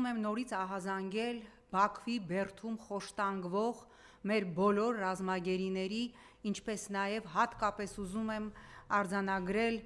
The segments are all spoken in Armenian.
եմ նորից ահազանգել Բաքվի բերդում խոշտանգվող մեր բոլոր ռազմագերիների, ինչպես նաև հատկապես ուզում եմ արձանագրել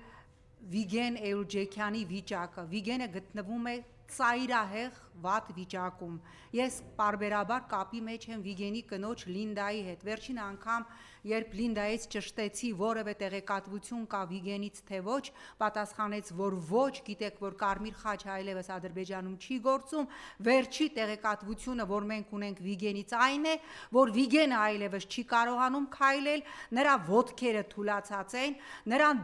Վիգեն Էյուրջեքյանի վիճակը։ Վիգենը գտնվում է ծայրահեղ վատ վիճակում։ Ես պարբերաբար կապի մեջ եմ Վիգենի կնոջ Լինդայի հետ։ Վերջին անգամ, երբ Լինդայից ճշտեցի որևէ տեղեկատվություն կա Վիգենից թե ոչ, պատասխանեց, որ ոչ, գիտեք, որ Կարմիր խաչը այլևս Ադրբեջանում չի գործում։ Վերջի տեղեկատվությունը, որ մենք ունենք Վիգենից, այն է, որ Վիգենը այլևս չի կարողանում քայլել, նրա ոտքերը թուլացած են, նրան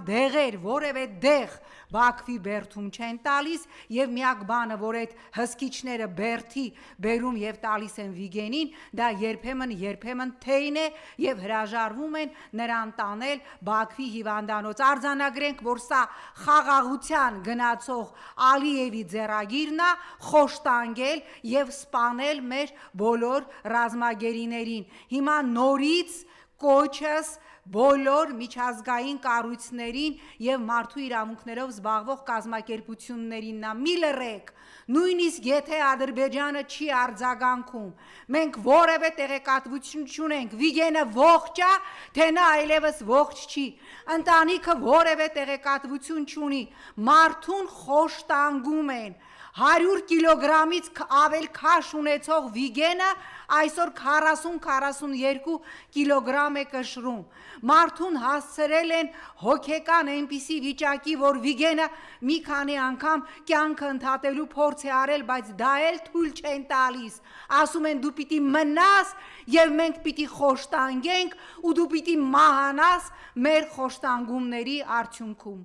դեղեր, որևէ դեղ Բաքվի բերդում չեն տալիս, եւ միակ բանը, որ այդ հսկիչները բերդի բերում եւ տալիս են Վիգենին, դա երբեմն թեյն է եւ հրաժարվում են նրան տանել Բաքվի հիվանդանոց։ Արձանագրենք, որ սա խաղաղության գնացող Ալիևի ձեռագիրն է խոշտանգել եւ սպանել մեր բոլոր ռազմագերիներին։ Հիմա նորից կոչս բոլոր միջազգային կառույցներին եւ մարդու իրավունքներով զբաղվող կազմակերպություններին նա մի լռեք, նույնիսկ եթե Ադրբեջանը չի արձագանքում, մենք որևէ տեղեկատվություն չունենք, Վիգենը ողջ է, թե նա այլևս ողջ չի, ընտանիքը որևէ տեղեկատվություն չունի, մարդուն խոշտանգում են, 100 կիլոգրամից ավել քաշ ունեցող Վիգենը այսօր 40-42 կիլոգրամ է կշռում։ Մարդուն հասցրել են հոգեկան այնպիսի վիճակի, որ Վիգենը մի քանի անգամ կյանքը ընդհատելու փորձ է արել, բայց դա էլ թույլ չեն տալիս։ Ասում են դու պիտի մնաս եւ մենք պիտի խոշտանգենք ու դու պիտի մահանաս մեր խոշտանգումների արդյունքում։